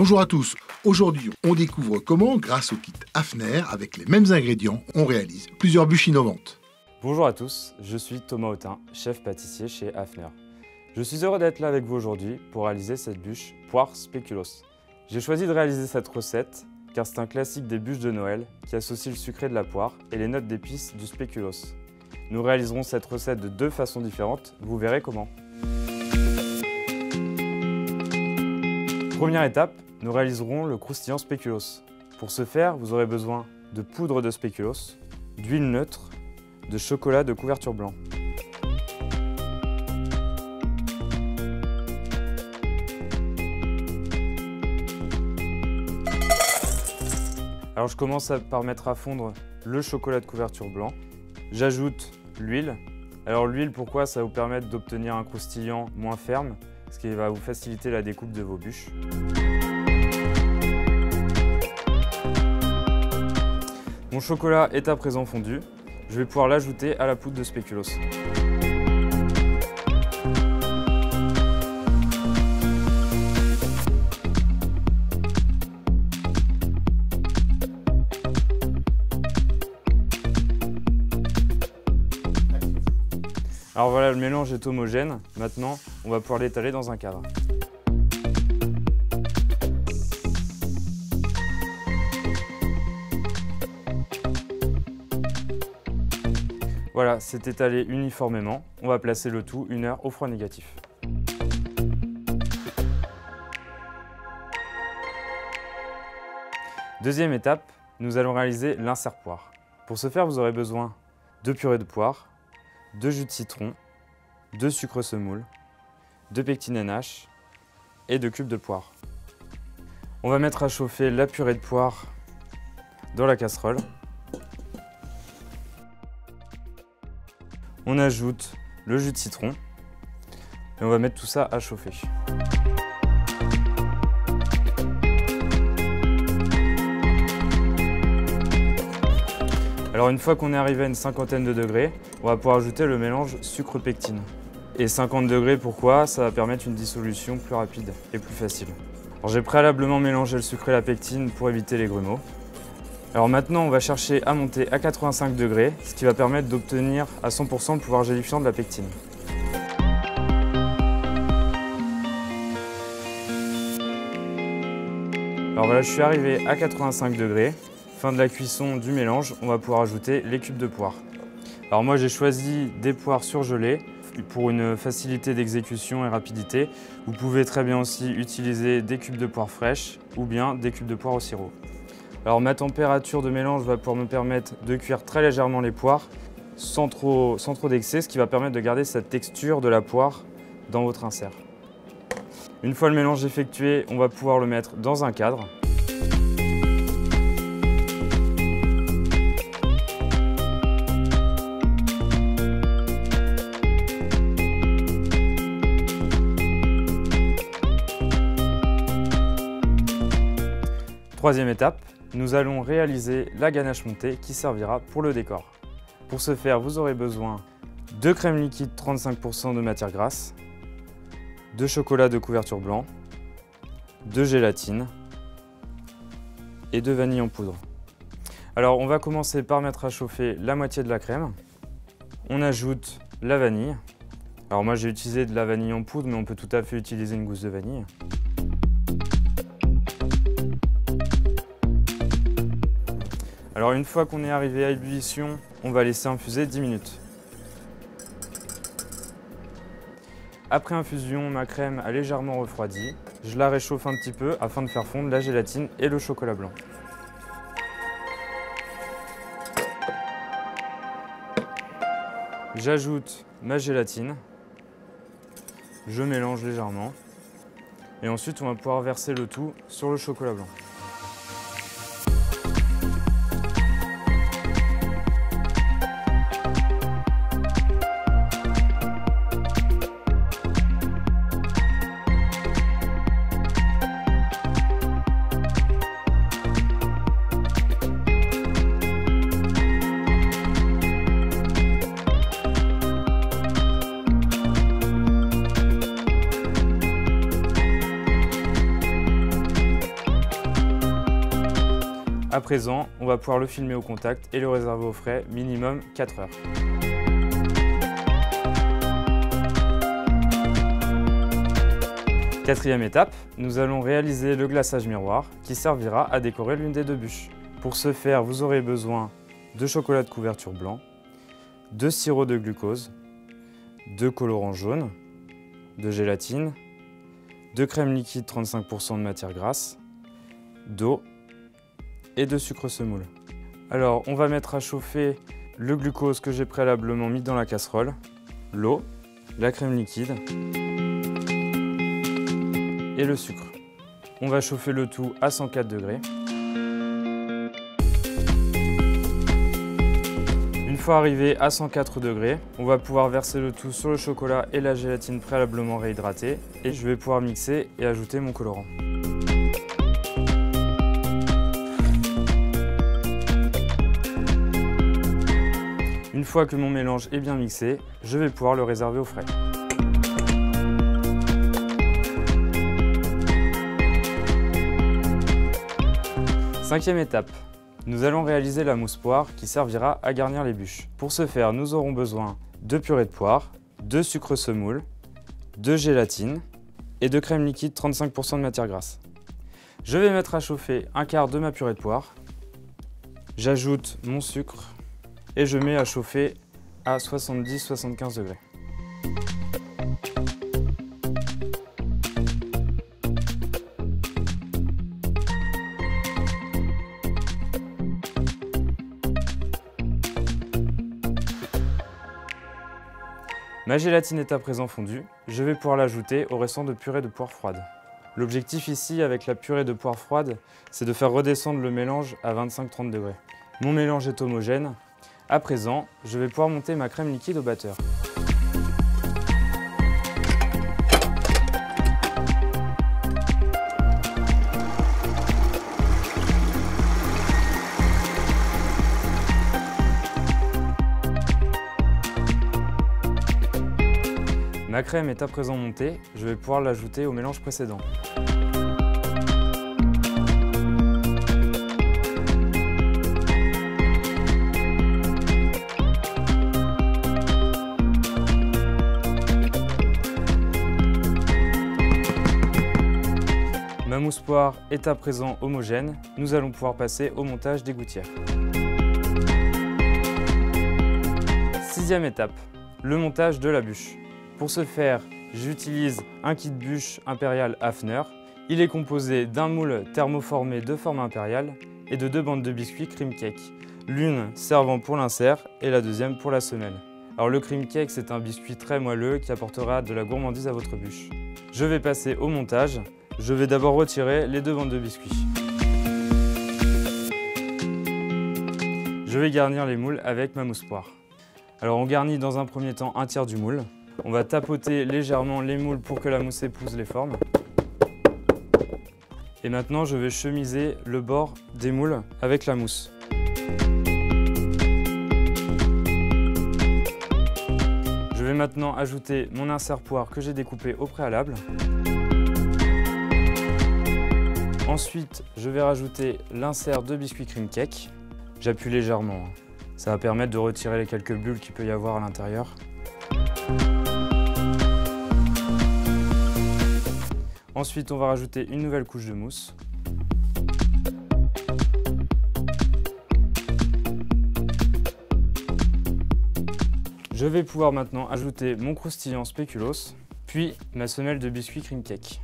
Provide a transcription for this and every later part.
Bonjour à tous. Aujourd'hui, on découvre comment, grâce au kit Hafner, avec les mêmes ingrédients, on réalise plusieurs bûches innovantes. Bonjour à tous, je suis Thomas Autin, chef pâtissier chez Hafner. Je suis heureux d'être là avec vous aujourd'hui pour réaliser cette bûche poire spéculoos. J'ai choisi de réaliser cette recette car c'est un classique des bûches de Noël qui associe le sucré de la poire et les notes d'épices du spéculoos. Nous réaliserons cette recette de deux façons différentes, vous verrez comment. Première étape, nous réaliserons le croustillant spéculoos. Pour ce faire, vous aurez besoin de poudre de spéculoos, d'huile neutre, de chocolat de couverture blanc. Alors je commence par mettre à fondre le chocolat de couverture blanc. J'ajoute l'huile. Alors l'huile, pourquoi? Ça va vous permettre d'obtenir un croustillant moins ferme, ce qui va vous faciliter la découpe de vos bûches. Mon chocolat est à présent fondu. Je vais pouvoir l'ajouter à la poudre de spéculoos. Alors voilà, le mélange est homogène. Maintenant, on va pouvoir l'étaler dans un cadre. Voilà, c'est étalé uniformément. On va placer le tout 1 heure au froid négatif. Deuxième étape, nous allons réaliser l'insert poire. Pour ce faire, vous aurez besoin de purée de poire, de jus de citron, de sucre semoule, de pectine NH et de cubes de poire. On va mettre à chauffer la purée de poire dans la casserole. On ajoute le jus de citron et on va mettre tout ça à chauffer. Alors une fois qu'on est arrivé à une cinquantaine de degrés, on va pouvoir ajouter le mélange sucre-pectine. Et 50 degrés, pourquoi? Ça va permettre une dissolution plus rapide et plus facile. Alors j'ai préalablement mélangé le sucre et la pectine pour éviter les grumeaux. Alors maintenant, on va chercher à monter à 85 degrés, ce qui va permettre d'obtenir à 100% le pouvoir gélifiant de la pectine. Alors voilà, je suis arrivé à 85 degrés. Fin de la cuisson du mélange, on va pouvoir ajouter les cubes de poire. Alors moi j'ai choisi des poires surgelées pour une facilité d'exécution et rapidité. Vous pouvez très bien aussi utiliser des cubes de poire fraîches ou bien des cubes de poire au sirop. Alors ma température de mélange va pouvoir me permettre de cuire très légèrement les poires sans trop d'excès, ce qui va permettre de garder cette texture de la poire dans votre insert. Une fois le mélange effectué, on va pouvoir le mettre dans un cadre. Troisième étape, nous allons réaliser la ganache montée qui servira pour le décor. Pour ce faire, vous aurez besoin de crème liquide 35% de matière grasse, de chocolat de couverture blanc, de gélatine et de vanille en poudre. Alors on va commencer par mettre à chauffer la moitié de la crème. On ajoute la vanille. Alors moi j'ai utilisé de la vanille en poudre, mais on peut tout à fait utiliser une gousse de vanille. Alors une fois qu'on est arrivé à ébullition, on va laisser infuser 10 minutes. Après infusion, ma crème a légèrement refroidi. Je la réchauffe un petit peu afin de faire fondre la gélatine et le chocolat blanc. J'ajoute ma gélatine. Je mélange légèrement. Et ensuite, on va pouvoir verser le tout sur le chocolat blanc. À présent, on va pouvoir le filmer au contact et le réserver au frais minimum 4 heures. Quatrième étape, nous allons réaliser le glaçage miroir qui servira à décorer l'une des deux bûches. Pour ce faire, vous aurez besoin de chocolat de couverture blanc, de sirop de glucose, de colorant jaune, de gélatine, de crème liquide 35% de matière grasse, d'eau et de sucre semoule. Alors, on va mettre à chauffer le glucose que j'ai préalablement mis dans la casserole, l'eau, la crème liquide et le sucre. On va chauffer le tout à 104 degrés. Une fois arrivé à 104 degrés, on va pouvoir verser le tout sur le chocolat et la gélatine préalablement réhydratée et je vais pouvoir mixer et ajouter mon colorant. Une fois que mon mélange est bien mixé, je vais pouvoir le réserver au frais. Cinquième étape, nous allons réaliser la mousse poire qui servira à garnir les bûches. Pour ce faire, nous aurons besoin de purée de poire, de sucre semoule, de gélatine et de crème liquide 35% de matière grasse. Je vais mettre à chauffer un quart de ma purée de poire. J'ajoute mon sucre et je mets à chauffer à 70-75 degrés. Ma gélatine est à présent fondue, je vais pouvoir l'ajouter au restant de purée de poire froide. L'objectif ici avec la purée de poire froide, c'est de faire redescendre le mélange à 25-30 degrés. Mon mélange est homogène. À présent, je vais pouvoir monter ma crème liquide au batteur. Ma crème est à présent montée, je vais pouvoir l'ajouter au mélange précédent. Ma mousse poire est à présent homogène, nous allons pouvoir passer au montage des gouttières. Sixième étape, le montage de la bûche. Pour ce faire, j'utilise un kit bûche impérial Hafner. Il est composé d'un moule thermoformé de forme impériale et de deux bandes de biscuits cream cake, l'une servant pour l'insert et la deuxième pour la semelle. Alors le cream cake, c'est un biscuit très moelleux qui apportera de la gourmandise à votre bûche. Je vais passer au montage. Je vais d'abord retirer les deux bandes de biscuits. Je vais garnir les moules avec ma mousse poire. Alors on garnit dans un premier temps un tiers du moule. On va tapoter légèrement les moules pour que la mousse épouse les formes. Et maintenant, je vais chemiser le bord des moules avec la mousse. Je vais maintenant ajouter mon insert poire que j'ai découpé au préalable. Ensuite, je vais rajouter l'insert de biscuit cream cake. J'appuie légèrement. Ça va permettre de retirer les quelques bulles qu'il peut y avoir à l'intérieur. Ensuite, on va rajouter une nouvelle couche de mousse. Je vais pouvoir maintenant ajouter mon croustillant spéculoos, puis ma semelle de biscuit cream cake.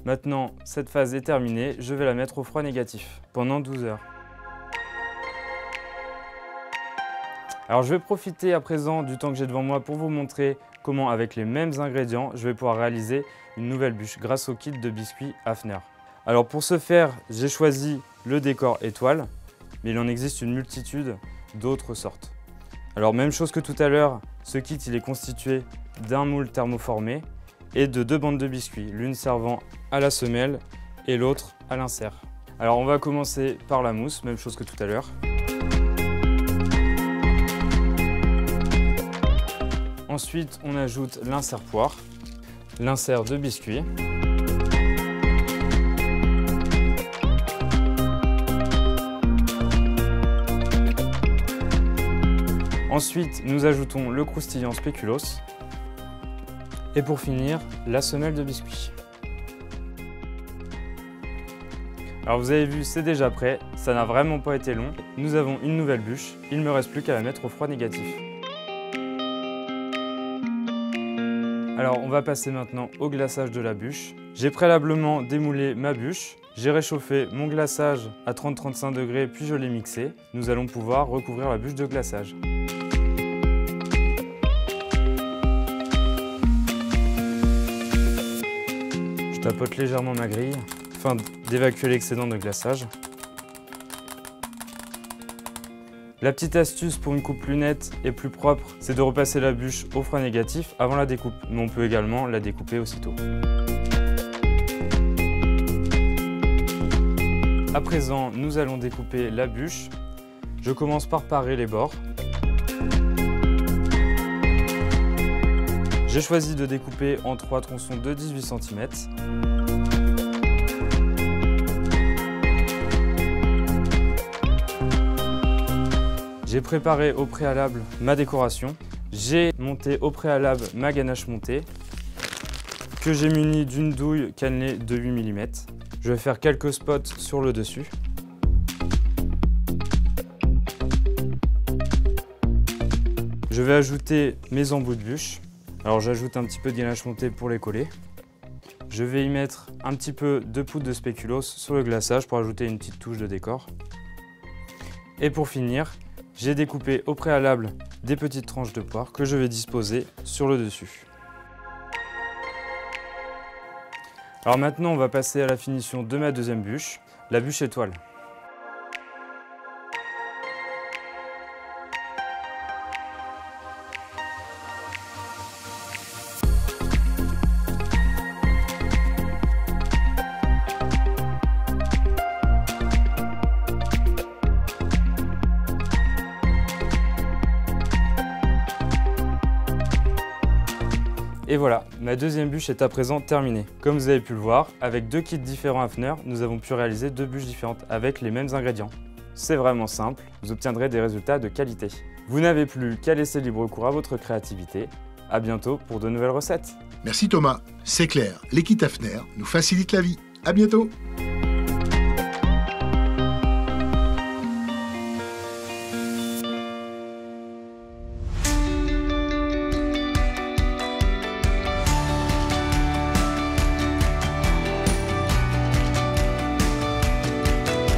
Maintenant, cette phase est terminée, je vais la mettre au froid négatif pendant 12 heures. Alors je vais profiter à présent du temps que j'ai devant moi pour vous montrer comment, avec les mêmes ingrédients, je vais pouvoir réaliser une nouvelle bûche grâce au kit de biscuits Hafner. Alors pour ce faire, j'ai choisi le décor étoile, mais il en existe une multitude d'autres sortes. Alors même chose que tout à l'heure, ce kit il est constitué d'un moule thermoformé et de deux bandes de biscuits, l'une servant à la semelle et l'autre à l'insert. Alors on va commencer par la mousse, même chose que tout à l'heure. Ensuite, on ajoute l'insert poire, l'insert de biscuit. Ensuite, nous ajoutons le croustillant spéculoos. Et pour finir, la semelle de biscuit. Alors vous avez vu, c'est déjà prêt, ça n'a vraiment pas été long. Nous avons une nouvelle bûche, il ne me reste plus qu'à la mettre au froid négatif. Alors on va passer maintenant au glaçage de la bûche. J'ai préalablement démoulé ma bûche, j'ai réchauffé mon glaçage à 30-35 degrés puis je l'ai mixé. Nous allons pouvoir recouvrir la bûche de glaçage. Je tapote légèrement ma grille afin d'évacuer l'excédent de glaçage. La petite astuce pour une coupe plus nette et plus propre, c'est de repasser la bûche au froid négatif avant la découpe, mais on peut également la découper aussitôt. À présent, nous allons découper la bûche. Je commence par parer les bords. J'ai choisi de découper en 3 tronçons de 18 cm. J'ai préparé au préalable ma décoration. J'ai monté au préalable ma ganache montée que j'ai munie d'une douille cannelée de 8 mm. Je vais faire quelques spots sur le dessus. Je vais ajouter mes embouts de bûche. Alors j'ajoute un petit peu de ganache montée pour les coller. Je vais y mettre un petit peu de poudre de spéculoos sur le glaçage pour ajouter une petite touche de décor. Et pour finir, j'ai découpé au préalable des petites tranches de poire que je vais disposer sur le dessus. Alors maintenant, on va passer à la finition de ma deuxième bûche, la bûche étoile. Et voilà, ma deuxième bûche est à présent terminée. Comme vous avez pu le voir, avec 2 kits différents Hafner, nous avons pu réaliser 2 bûches différentes avec les mêmes ingrédients. C'est vraiment simple, vous obtiendrez des résultats de qualité. Vous n'avez plus qu'à laisser libre cours à votre créativité. À bientôt pour de nouvelles recettes. Merci Thomas, c'est clair, les kits Hafner nous facilitent la vie. À bientôt.